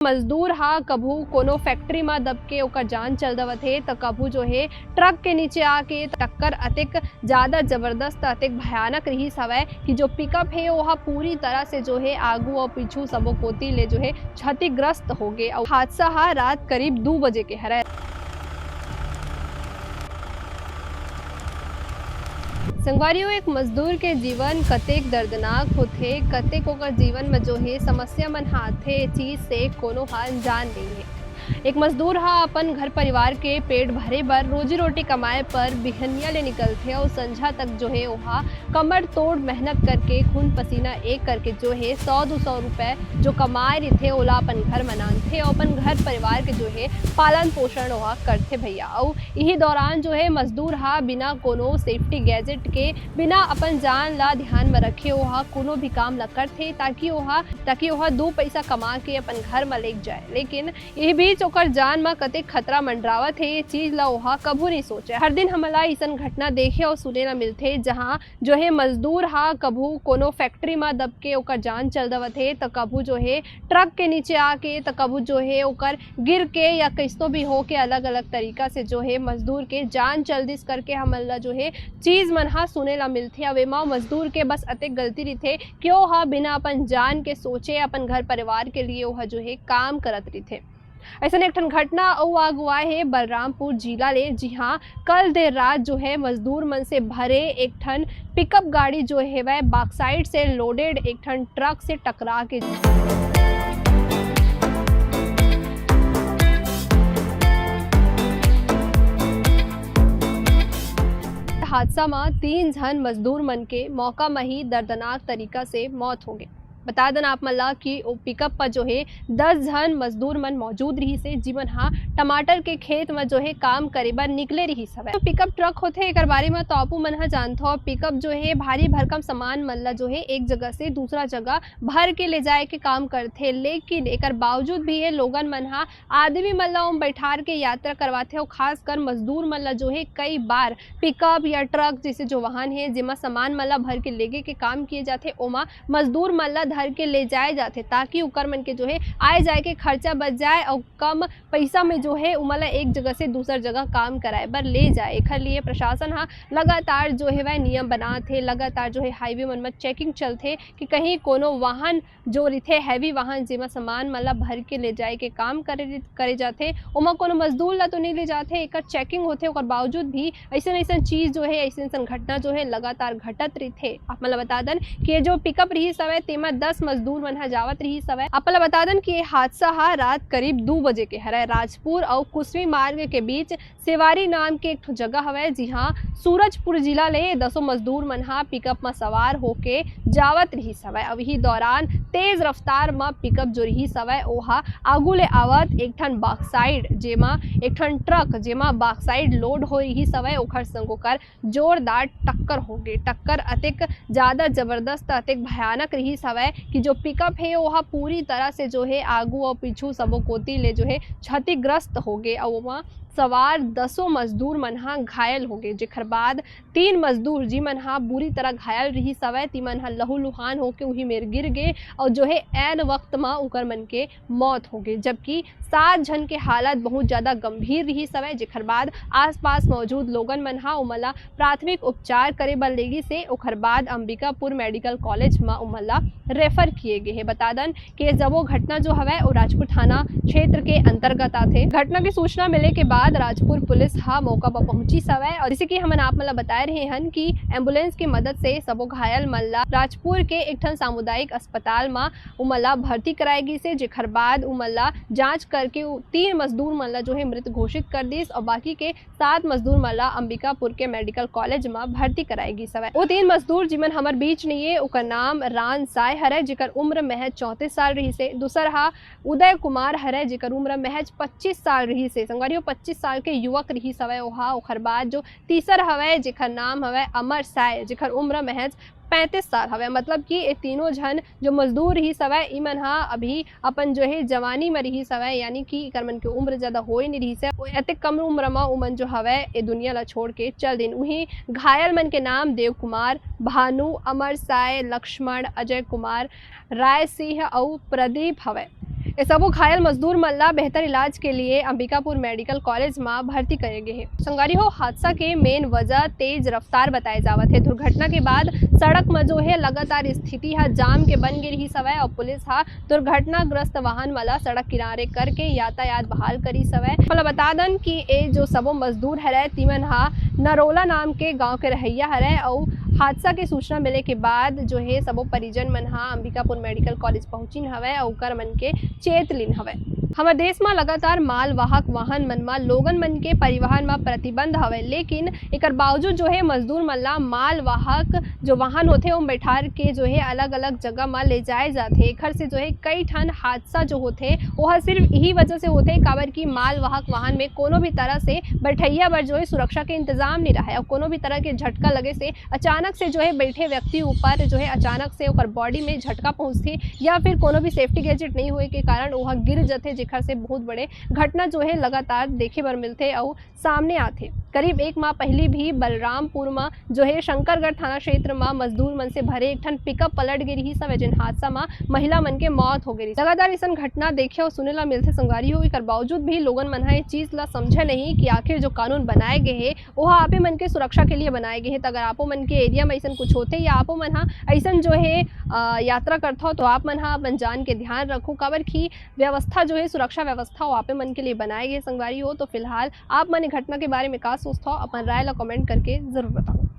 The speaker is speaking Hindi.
मजदूर हा कभू कोनो फैक्ट्री में दबके ओकर जान चल दवत है तो कभू जो है ट्रक के नीचे आके टक्कर अतिक ज्यादा जबरदस्त अतिक भयानक रही हवय कि जो पिकअप है वह पूरी तरह से जो है आगू और पीछू सबो कोती ले जो है क्षतिग्रस्त हो गए। और हादसा हा रात करीब 2 बजे के हरय। संगवारियों एक मजदूर के जीवन कतेक दर्दनाक होथे, कतेक ओकर जीवन में जो है समस्या मन हाथे चीज से कोनो हाल जान नहीं है। एक मजदूर हा अपन घर परिवार के पेट भरे बर रोजी रोटी कमाए पर बिहनिया ले निकलते और संझा तक जो है वहाँ कमर तोड़ मेहनत करके खून पसीना एक करके जो है 100-200 रुपए जो कमाए रही थे ओला अपन घर मनाते और अपन घर परिवार के जो है पालन पोषण वहाँ करते भैया। और यही दौरान जो है मजदूर हा बिना कोनो सेफ्टी गैजेट के बिना अपन जान ला ध्यान में रखे वहाँ कोनो भी काम ला करते ताकि वहाँ 2 पैसा कमा के अपन घर में ले जाए। लेकिन यही बीच ओकर जान में कतेक खतरा मंडरावत है ये चीज ला ओहा कभू नहीं सोचे। हर दिन हमला ऐसन घटना देखे और सुने ला मिलते जहाँ जो है मजदूर हा कभू कोनो फैक्ट्री में दबके ओकर जान चल दवत है तो कभू जो है ट्रक के नीचे आके तो कभू जो है ओकर गिर के या कैसो भी हो के अलग अलग तरीका से जो है मजदूर के जान चल दिस करके हमला जो है चीज मन हा सुने ला मिलते। अब एमा मजदूर के बस अतिक गलती रही थे क्यों हा बिना अपन जान के सोचे अपन घर परिवार के लिए वह जो है काम करत रही थे। ऐसा एक ठन घटना अगुआ है बलरामपुर जिला ले। जी हाँ, कल देर रात जो है मजदूर मन से भरे एक ठन पिकअप गाड़ी जो है वह बैकसाइड से लोडेड एक ठन ट्रक से टकरा के हादसा में 3 जन मजदूर मन के मौका में ही दर्दनाक तरीका से मौत हो गई। बता देना आप मल्ला कि पिकअप पर जो है 10 जन मजदूर मन मौजूद रही से जीवन हाँ टमाटर के खेत में जो है काम करे बर निकले रही सब। तो पिकअप ट्रक होते एक बारे में तो आपू मन जानते हो पिकअप जो है भारी भरकम सामान मल्ला जो है एक जगह से दूसरा जगह भर के ले जाए के काम करते। लेकिन एक बावजूद भी ये लोगन मन हा आदमी मल्ला बैठार के यात्रा करवाते हो। खासकर मजदूर मल्ला जो है कई बार पिकअप या ट्रक जैसे जो वाहन है जिमा सामान मल्ला भर के लेगे के काम किए जाते ओमा मजदूर मल्ला धर के ले जाए जाते ताकि उकर मन के जो है आए जाए के खर्चा बच जाए और कम पैसा में जो है उमला एक जगह से दूसर जगह काम कराए बर ले जाए। एक लिए प्रशासन हा लगातार जो है वह नियम बनाते, लगातार जो है हाईवे मन में चेकिंग चलते कि कहीं कोनो वाहन जो रही हैवी वाहन जिमा सामान मतलब भर के ले जाए के काम करे जाते ओमा कोनो मजदूर ला तो नहीं ले जाते। एक चेकिंग होते ओकर बावजूद भी ऐसा चीज जो है ऐसा घटना जो है लगातार घटत रही थे। आप मतलब बता दें कि जो पिकअप रही समय तेमा 10 मजदूर मन जावत रही सवय। आपला बता दें कि हादसा हा रात करीब 2 बजे के हरय। राजपुर और कुसमी मार्ग के बीच सेवारी नाम के एक जगह हवय। जी हाँ, सूरजपुर जिला ले 10 मजदूर मन हा पिकअप में सवार होके जावत रही सवय। अब ही दौरान तेज रफ्तार में पिकअप जो रही सवय ओहा आगू ले आवत एक ठन बैकसाइड जेमा एक ठन ट्रक जेमा बैकसाइड लोड हो रही सवय ओखर संग ओकर जोरदार टक्कर हो गई। टक्कर अतिक ज्यादा जबरदस्त अतिक भयानक रही सवय कि जो पिकअप है वह पूरी तरह से जो है आगू और पीछू सबो कोती ले जो है क्षतिग्रस्त हो गए और वहाँ सवार 10 मजदूर मन हा घायल हो गए। जेकर बाद 3 मजदूर जी मन हा बुरी तरह घायल रही सवय ती मन हा लहू लुहान होके वही मेर गिर गए और जो है ऐन वक्त में उकर मन के मौत हो गई। जबकि 7 जन के हालत बहुत ज्यादा गंभीर रही सवय। जेकर बाद आसपास मौजूद लोगन मन हा उमला प्राथमिक उपचार करे बर लेगी से ओकर बाद अंबिकापुर मेडिकल कॉलेज में उमला रेफर किए गए हैं। बता दें कि जब वो घटना जो हवै वो राजपुर थाना क्षेत्र के अंतर्गत आते। घटना की सूचना मिले के बाद राजपुर पुलिस हा मौका पर पहुंची सवै और जैसे कि हम आप मतलब बता रहे हैं कि एम्बुलेंस की मदद से सबो घायल मल्ला राजपुर के एक ठन सामुदायिक अस्पताल में उमला भर्ती कराएगी से। जेकर बाद उमला जांच करके 3 मजदूर मल्ला जो है मृत घोषित कर दिस और बाकी के 7 मजदूर मल्ला अंबिकापुर के मेडिकल कॉलेज में भर्ती कराएगी सवै। वो 3 मजदूर जिमन हमार बीच नहीं है उकर नाम रान साय हरे जेकर उम्र महज 34 साल रही से। दूसर हा उदय कुमार हरे जेकर उम्र महज 25 साल रही से। संगवारियों 25 साल के युवक रही सवय ओहा। ओखर बाद जो तीसर हवय जेकर नाम हवय अमर साय जेकर उम्र महज 35 साल हवय। मतलब कि ये तीनों जन जो मजदूर रही सवय इमन हा अभी अपन जो है जवानी में रही सवय यानी कि एकर मन के उम्र ज्यादा होए नहीं रही से। अति कम उम्र में उमन जो हवय ए दुनिया ला छोड़ के चल दिन। वहीं घायल मन के नाम देव कुमार, भानु, अमर साय, लक्ष्मण, अजय कुमार, राय सिंह और प्रदीप हवय। ये सबो घायल मजदूर मन ला बेहतर इलाज के लिए अंबिकापुर मेडिकल कॉलेज में भर्ती करे गए हैं। संगवारी हो हादसा के मेन वजह तेज रफ्तार बताए जावत है। दुर्घटना के बाद सड़क में जो है लगातार स्थिति है जाम के बन गई रही सवय और पुलिस हा दुर्घटनाग्रस्त वाहन वाला सड़क किनारे करके यातायात बहाल करी सवय। मतलब बता दन कि ये जो सबो मजदूर है तिमन हा नरोला नाम के गांव के रहैया है और हादसा के सूचना मिले के बाद जो है सबो परिजन मन हा अंबिकापुर मेडिकल कॉलेज पहुंचिन हवय और ओकर मन के चेत लिन हवय। हमारे देश में लगातार माल वाहक वाहन मन में लोगन मन के परिवहन में प्रतिबंध हवय, लेकिन एकर बावजूद जो है मजदूर मन ला माल वाहक जो वाहन होते वो बैठार के जो है अलग अलग जगह में ले जाए जाते। एकर से जो है कई ठन हादसा जो होते वह सिर्फ यही वजह से होते काबर की माल वाहक वाहन में कोनो भी तरह से बैठैया बर जो है सुरक्षा के इंतजाम नहीं रहा और कोनो भी तरह के झटका लगे से अचानक से जो है बैठे व्यक्ति ऊपर जो है अचानक से ओकर बॉडी में झटका पहुंचते या फिर कोनो भी सेफ्टी गैजेट नहीं हुए के कारण वह गिर जाते, जेकर से बहुत बड़े घटना जो है लगातार देखे बर मिलते और सामने आते। करीब एक माह पहले भी बलरामपुर में जो है शंकरगढ़ थाना क्षेत्र में मजदूर मन से भरे एक ठन पिकअप पलट गई रही सब जिन हादसा में महिला मन के मौत हो गई। लगातार ऐसा घटना देखे और सुने ला मिलते संगवारी हो कर बावजूद भी लोगन मन ये चीज ला समझे नहीं कि आखिर जो कानून बनाए गए हैं वह आपे मन के सुरक्षा के लिए बनाए गए हैं। अगर आपो मन के एरिया में ऐसा कुछ होते या आपो मन ऐसा जो है यात्रा करता हो तो आप मन अपन जान के ध्यान रखो काबर की व्यवस्था जो है सुरक्षा व्यवस्था वो आपे मन के लिए बनाए गए संगवारी हो। तो फिलहाल आप मन घटना के बारे में का सोचते हो अपन राय ला कमेंट करके जरूर बताओ।